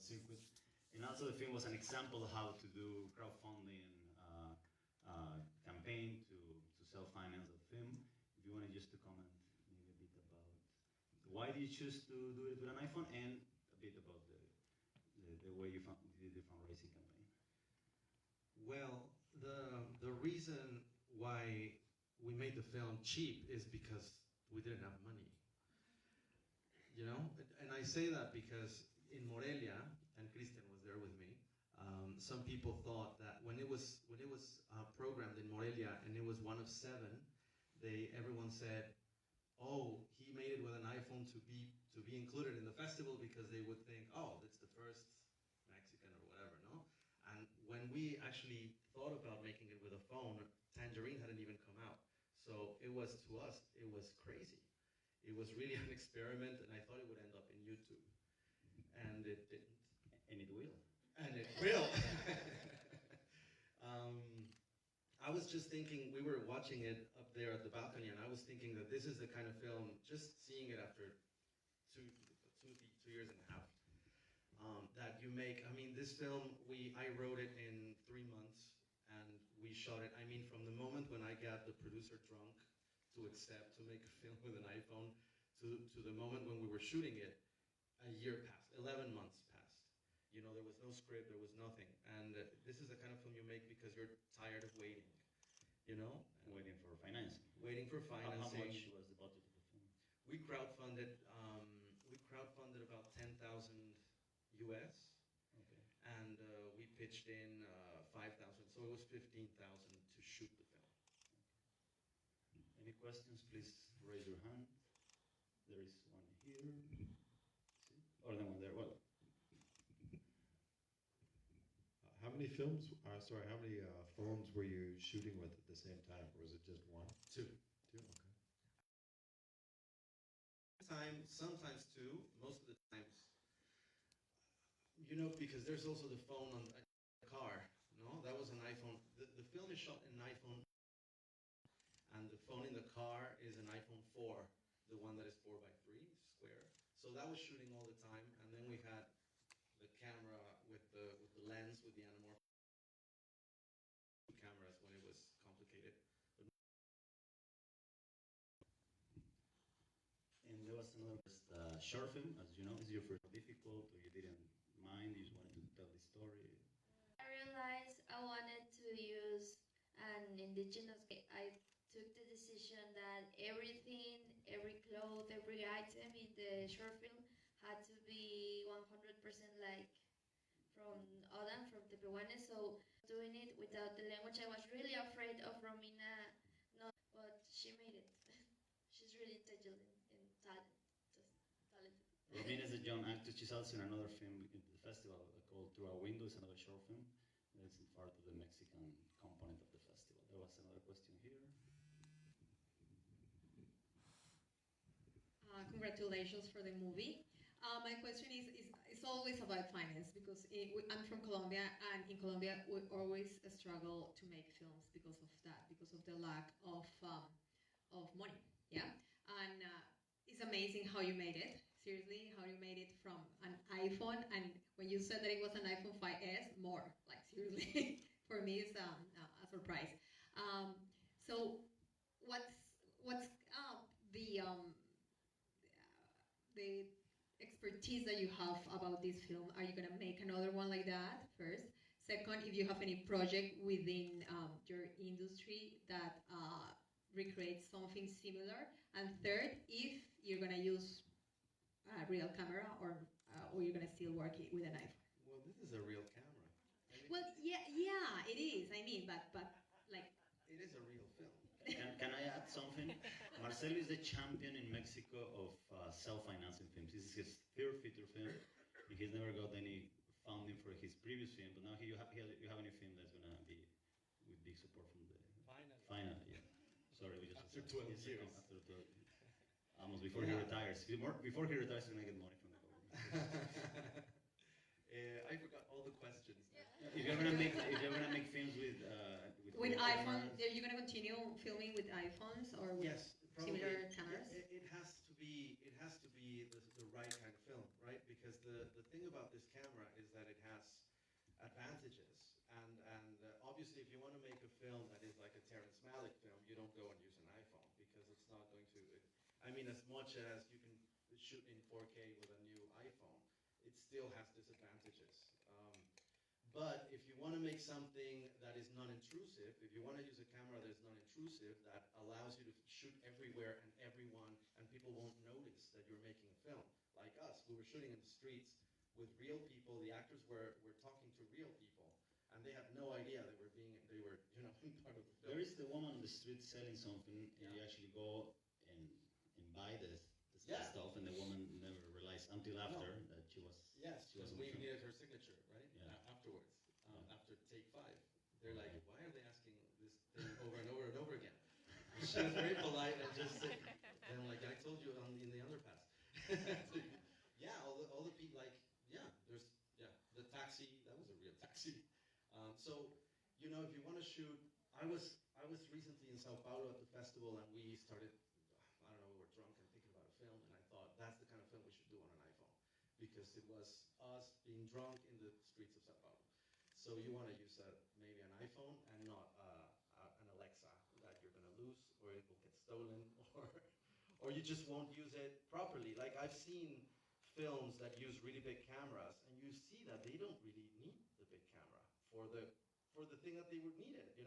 circuit. And also the film was an example of how to do crowdfunding campaign to self-finance the film. If you wanted just to comment maybe a bit about why did you choose to do it with an iPhone, and a bit about the way you did the fundraising campaign. Well, the reason why we made the film cheap is because we didn't have money. You know, and I say that because in Morelia, and Christian was there with me, some people thought that when it was programmed in Morelia and it was one of 7, everyone said, "Oh, he made it with an iPhone to be included in the festival," because they would think, "Oh, it's the first Mexican or whatever," no? And when we actually thought about making it with a phone, Tangerine hadn't even come out. So it was, to us, it was crazy. It was really an experiment, and I thought it would end up in YouTube. And it didn't. And it will. And it will. I was just thinking, we were watching it up there at the balcony, and I was thinking that this is the kind of film, just seeing it after two years and a half, that you make. I mean, this film, I wrote it in 3 months, and we shot it. I mean, from the moment when I got the producer drunk to accept to make a film with an iPhone, to the moment when we were shooting it, a year passed, 11 months passed. You know, there was no script, there was nothing. And this is the kind of film you make because you're tired of waiting, you know? Waiting for financing. Waiting for financing. How much was the budget of the film? We crowdfunded about 10,000 US. Okay. And we pitched in 5,000, so it was 15,000 to shoot the film. Okay. Any questions, please raise your hand. There is one here. See? Or the one there. Well, how many phones were you shooting with at the same time? Or was it just one? Two. Two, okay. Sometimes two, most of the times. You know, because there's also the phone on the car, no? That was an iPhone. The film is shot in an iPhone, and the phone in the car is an iPhone 4, the one that is 4x3 square. So that was shooting all the time, and then we had the camera with the lens, with the anamorphic cameras when it was complicated. and there was another short film, as you know. Is your first difficult, or you didn't mind, you just wanted to tell the story? I realized I wanted to use an indigenous. I took the decision that everything, every cloth, every item in the short film had to be 100% like from Odan, from Tepehuanes. So doing it without the language, I was really afraid of Romina, but she made it. She's really intelligent and talented. Romina is a young actress. She's also in another film in the festival called Through a Window. It's another short film. It's part of the Mexican component of the festival. There was another question here. Congratulations for the movie. My question is it's always about finance, because I'm from Colombia, and in Colombia we always struggle to make films because of that, because of the lack of money. Yeah, and it's amazing how you made it. Seriously, how you made it from an iPhone, and when you said that it was an iPhone 5S, more, like seriously, for me it's a surprise. So what's the expertise that you have about this film? Are you gonna make another one like that, first? Second, if you have any project within your industry that recreates something similar, and third, if you're gonna use a real camera, or you're gonna still work it with an iPhone. Well, this is a real camera. I mean, well, yeah, it is. I mean, but like, it is a real film. Can I add something? Marcelo is the champion in Mexico of self-financing films. This is his third feature film. He's never got any funding for his previous film, but now you have a new film that's gonna be with big support from the finally. Yeah. Sorry, we just after 12 years. After 12, almost before he retires. Before he retires, he's gonna get money from the government. I forgot all the questions. Yeah. If you're gonna make films with iPhone, are you gonna continue filming with iPhones or with similar cameras? It has to be the right kind of film, right? Because the thing about this camera obviously, if you want to make a film that is like a Terrence Malick film, you don't go and use an iPhone because it's not going to. I mean, as much as you can shoot in 4K with a new iPhone, it still has disadvantages. But if you want to make something that is non-intrusive, if you want to use a camera that is non-intrusive, that allows you to shoot everywhere and everyone, and people won't notice that you're making a film. Like us, we were shooting in the streets with real people. The actors were talking to real people, and they had no idea they were part of the film. There is the woman on the street selling something, and Yeah. you actually go and buy the Yeah. stuff, and the woman never realized until after that she was. Yes, she was because on we film. needed her signature, right? Yeah. Afterwards, Yeah. after take 5, they're like, why are they asking this thing over and over and over again? And she was very polite and just said, and I'm like, I told you in the underpass. Yeah, all the people, like, the taxi, that was a real taxi. So, if you want to shoot, I was recently in Sao Paulo at the festival, and we started, I don't know, we were drunk and thinking about a film, and I thought that's the kind of film we should do on an iPhone, because it was us being drunk in the streets of Sao Paulo. So you want to use maybe an iPhone and not an Alexa that you're going to lose, or it will get stolen, or you just won't use it properly. Like, I've seen films that use really big cameras, and you see that they don't really need the big camera for the thing that they would need it.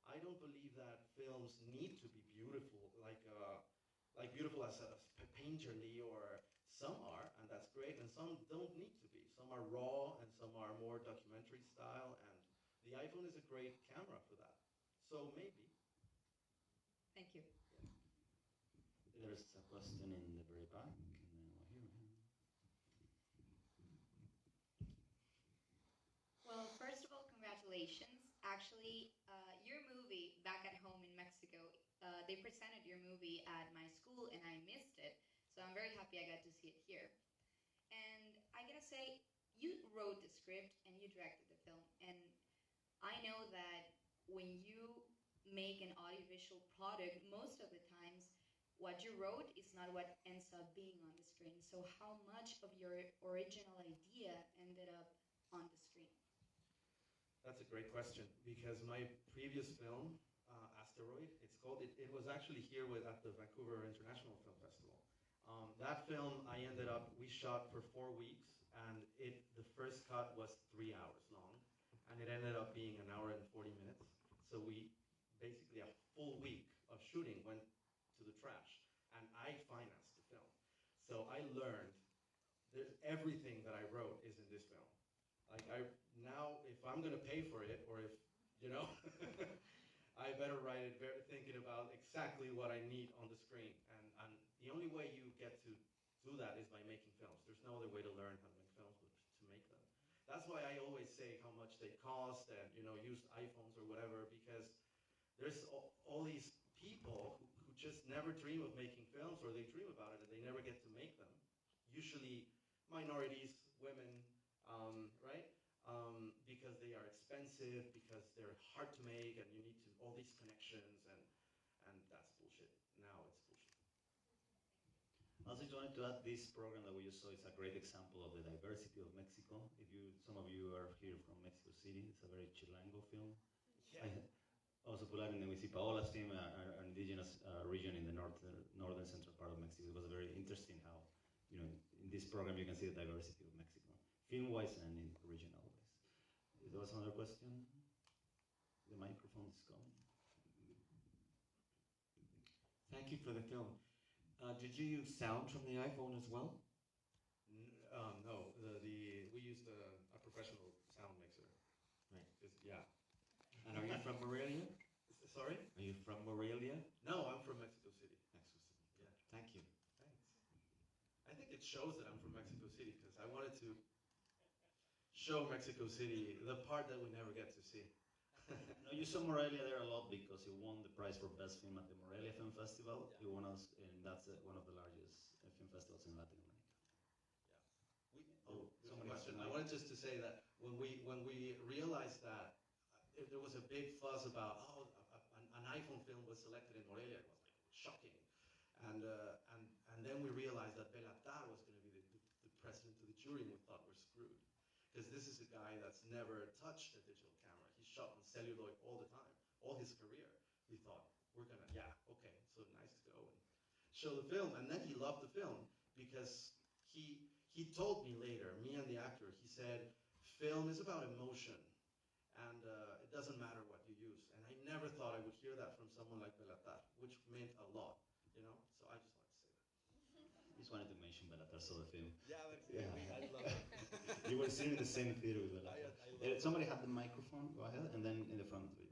I don't believe that films need to be beautiful, like beautiful as painterly, or some are, and that's great, and some don't need to be. Some are raw, and some are more documentary style, and the iPhone is a great camera for that. So maybe. Thank you. There's a question in the very back, and then over here. Well, first of all, congratulations. Actually, your movie back at home in Mexico, they presented your movie at my school and I missed it. So I'm very happy I got to see it here. And I gotta say, you wrote the script and you directed the film. And I know that when you make an audiovisual product, most of the times what you wrote is not what ends up being on the screen. So how much of your original idea ended up on the screen? That's a great question, because my previous film, Asteroid, it's called, it was actually here at the Vancouver International Film Festival. That film, we shot for 4 weeks, and the first cut was 3 hours long, and it ended up being 1 hour and 40 minutes. So basically a full week of shooting went to the trash, and I financed the film. So I learned that everything that I wrote is in this film. Like, now, if I'm going to pay for it, or if, I better write it thinking about exactly what I need on the screen. And the only way you get to do that is by making films. There's no other way to learn how to make films but to make them. That's why I always say how much they cost, and, use iPhones or whatever, because there's all these people who just never dream of making films, or they dream about it and they never get to make them. Usually minorities, women, right? Because they are expensive, because they're hard to make, and you need all these connections, and that's bullshit. Now it's bullshit. Also, I wanted to add, this program that we just saw is a great example of the diversity of Mexico. Some of you are here from Mexico City. It's a very Chilango film. Yeah. Also, popular in the Paola's film, an indigenous region in the northern central part of Mexico. It was very interesting how, in this program you can see the diversity of Mexico, film-wise and in regional ways. There was another question. The microphone is coming. Thank you for the film. Did you use sound from the iPhone as well? No, we used a professional sound mixer. Right. Yeah. And are you from Morelia? Sorry? Are you from Morelia? No, I'm from Mexico City. Mexico City. Yeah. Thank you. Thanks. I think it shows that I'm from Mexico City, because I wanted to show Mexico City the part that we never get to see. No, you saw Morelia there a lot because you won the prize for best film at the Morelia Film Festival. Yeah. You won us, and that's one of the largest film festivals in Latin America. One question. I wanted just to say that when we realized that if there was a big fuss about an iPhone film was selected in Morelia, it was like shocking, and then we realized that Belatar was going to be the president of the jury, and we thought we're screwed, because this is a guy that's never touched a digital camera. He shot on celluloid all the time, all his career. We thought, we're gonna, yeah, okay, so nice to go and show the film. And then he loved the film because he told me later, me and the actor, he said, film is about emotion, and it doesn't matter what you use. And I never thought I would hear that from someone like Belatar, which meant a lot, you know? So I just wanted to say that. Just wanted to mention Bellatar saw the film. Yeah, Yeah. I love it. You were sitting in the same theater with Bellatar. I love Somebody had the microphone. Go ahead, and then in the front of you.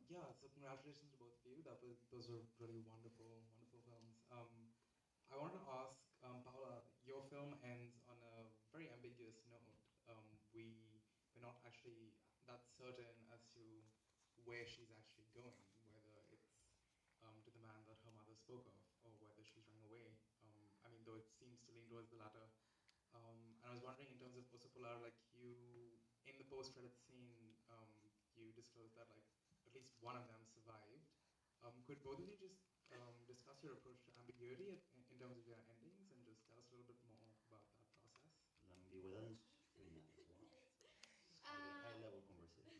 Yeah, so congratulations to both of you. Those were really wonderful, wonderful films. I wanted to ask Paola, your film ends on a very ambiguous note. We're not actually that certain as to where she's actually going, whether it's to the man that her mother spoke of, or whether she's running away. I mean, though it seems to lean towards the latter. And I was wondering, in terms of OSO Polar, like you, in the post-credit scene, you disclosed that like at least one of them survived. Could both of you just discuss your approach to ambiguity in terms of your endings and just tell us a little bit more about that process? La ambigüedad es fina. High level conversation.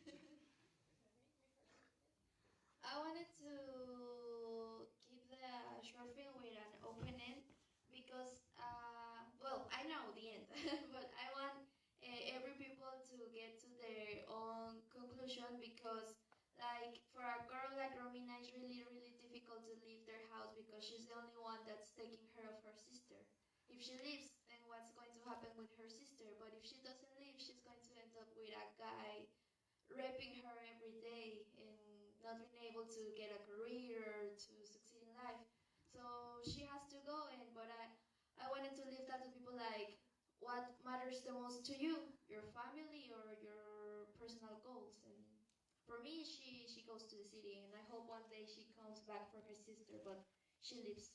I wanted to keep the short film with an open end because, well, I know the end, but I want every people to get to their own conclusion because, like, for a girl like Romina, it's really, really difficult to leave their house because she's the only one that's taking care of her sister. If she leaves, then what's going to happen with her sister? But if she doesn't leave, she's going to end up with a guy raping her every day and not being able to get a career, to succeed in life. So she has to go, but I wanted to leave that to people like, what matters the most to you? Your family or your personal goals? And for me, she goes to the city, and I hope one day she comes back for her sister, but she leaves.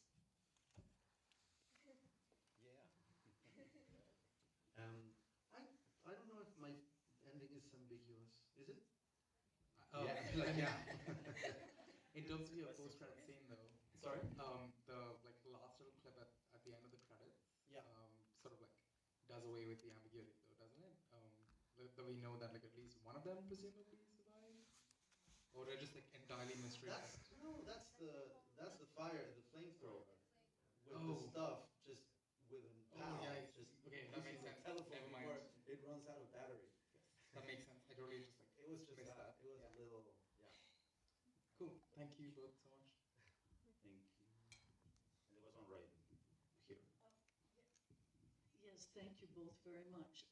I don't know if my ending is ambiguous. Is it? Yeah. In terms of your post-credit scene, though. Sorry? The like last little clip at the end of the credits. Yeah. Sort of like does away with the ambiguity, though, doesn't it? That we know that like at least one of them presumably survived, or they're just like entirely mystery. That's the fire, the flamethrower, with the Oh. stuff just with a pow. yeah. Just Okay, that makes sense. telephone Never mind. before it runs out of battery. That makes sense. I totally just like It was just missed that. that. It was Yeah. a little, Cool. Thank you both so much. Thank you. And there was one right here. Yes, thank you both very much.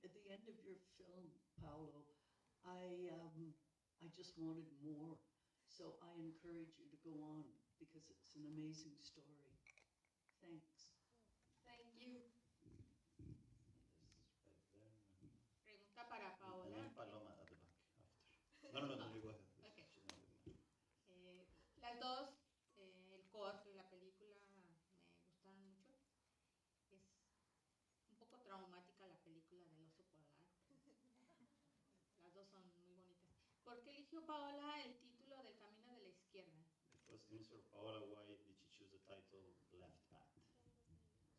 At the end of your film, Paolo, I just wanted more, so I encourage you to go on because it's an amazing story. Thanks. Thank you. Pregunta para And Paola. then Paloma at the back after. No, you go ahead. please. Okay. She's not with me. Las dos, el corto y la película me gustaron mucho. Es un poco traumática la película del oso polar. Las dos son muy bonitas. ¿Por qué eligió Paola el título del Camino de la Izquierda? Because Mr. Paola, why did she choose the title Left Path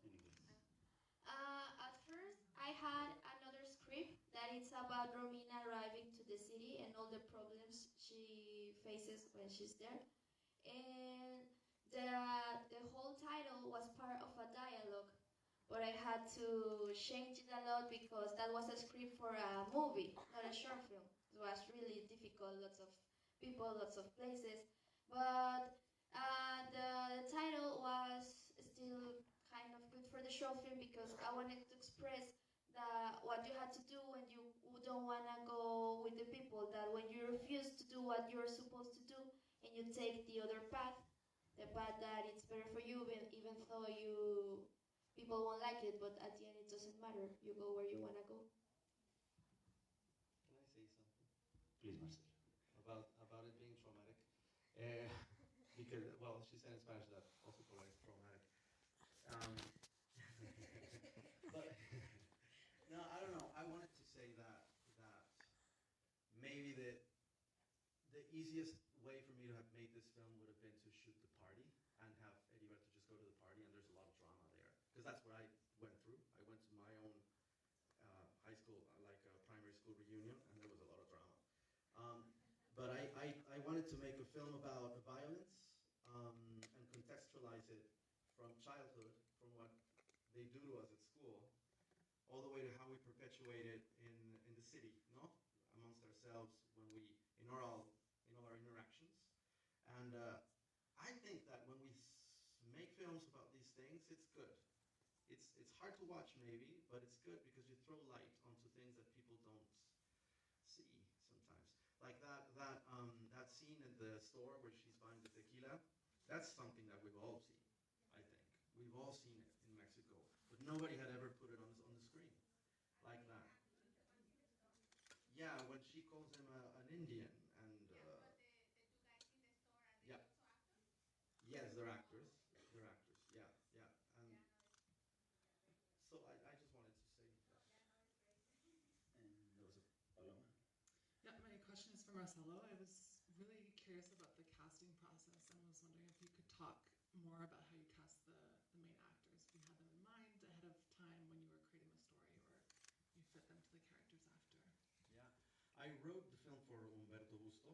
in English? At first, I had another script that it's about Romina arriving to the city and all the problems she faces when she's there. And the whole title was part of a dialogue, but I had to change it a lot because that was a script for a movie, not a short film. It was really difficult, lots of people, lots of places. But the title was still kind of good for the short film because I wanted to express what you had to do when you don't want to go with the people, that when you refuse to do what you're supposed to do and you take the other path, the path that it's better for you, even though people won't like it, but at the end it doesn't matter. You go where you want to go. Can I say something Please, Marcelo. about it being traumatic? Because, well, she said in Spanish that also polar is traumatic. But no, I don't know. I wanted to say that maybe the easiest way for me to have made this film would have been to shoot the party and have Heriberto just go to the party, and there's a lot of drama there because that's what I went through. I went to my own high school, like a primary school reunion, and there was a wanted to make a film about violence and contextualize it from childhood, from what they do to us at school, all the way to how we perpetuate it in the city, no, amongst ourselves when we in all our interactions. And I think that when we make films about these things, it's good. It's hard to watch maybe, but it's good because you throw light onto things that people don't see sometimes. Like that scene in the store where she's buying the tequila. That's something that we've all seen. I think we've all seen it in Mexico, but nobody had ever put it on the screen like that. Yeah, when she calls him an Indian and yeah, yes, they're actors. They're actors. Yeah, yeah. And so I just wanted to say that. And there was a Paloma. Yeah, my question is for Marcelo. I was really curious about the casting process and was wondering if you could talk more about how you cast the main actors. If you had them in mind ahead of time when you were creating the story, or you fit them to the characters after. Yeah, I wrote the film for Humberto Busto.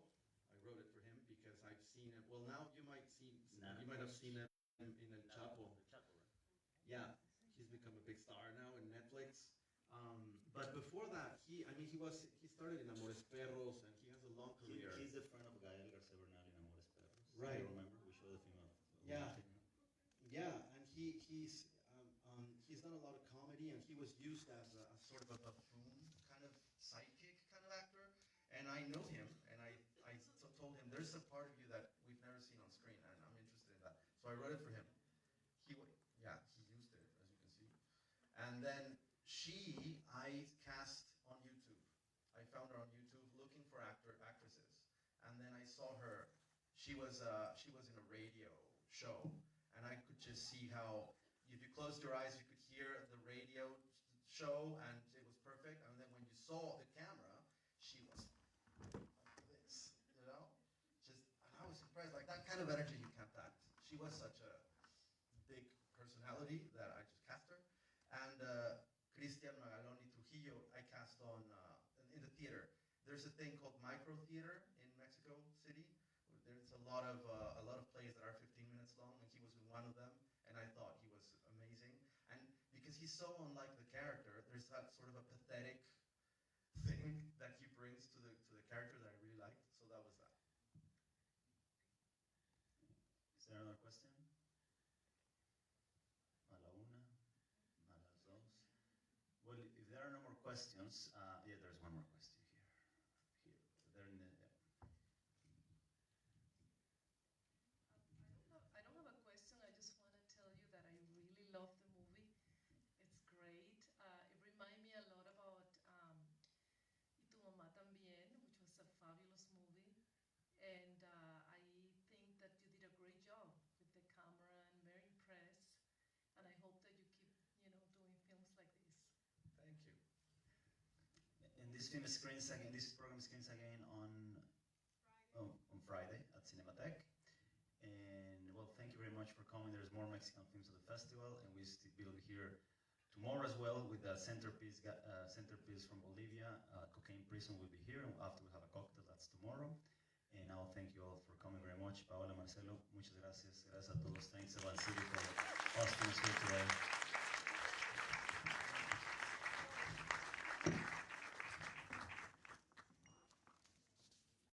I wrote it for him because I've seen it. Well, now you might have seen it in El Chapo. Yeah, he's become a big star now in Netflix. But before that, he started in Amores Perros, and he has a long career. He's the friend of Gael Garcia Bernal in Amores Perros. Right. You remember? We showed the film of Yeah. Yeah, and he's done a lot of comedy, and he was used as a sort of a buffoon kind of sidekick kind of actor. And I know him, and I told him there's a part of you that we've never seen on screen, and I'm interested in that. So I wrote it for him. He used it, as you can see. And then I cast on YouTube. I found her on YouTube looking for actresses, and then I saw her. She was in a radio show, and I could just see how if you closed your eyes, you could hear the radio show, and it was perfect. And then when you saw the camera, she was like this, you know. And I was impressed. Like that kind of energy you can't act. She was such a big personality that I just cast her. And Cristian Magaloni Trujillo, I cast on in the theater. There's a thing called micro theater in Mexico City. There's a lot of plays that are 15 minutes long, and he was in one of them. And I thought he was amazing. And because he's so unlike the character, there's that sort of a pathetic thing that he brings to the character that I really liked. So that was that. Is there another question? A la una, a las dos. Well, if there are no more questions, yeah, there's one more question here. There in the. I don't have a question. I just want to tell you that I really love the movie. It's great. It reminded me a lot about Y Tu Mamá También, which was a fabulous movie. And I think that you did a great job with the camera, and very impressed. And I hope that you keep, doing films like this. Thank you. And this film screens again. This program screens again on Friday at Cinematheque. And well, thank you very much for coming. There's more Mexican films at the festival, and we will be here tomorrow as well with the centerpiece from Bolivia. Cocaine Prison will be here, and after we have a cocktail, that's tomorrow. And I'll thank you all for coming very much. Paola, Marcelo, muchas gracias. Gracias a todos. Thanks, Evan City, for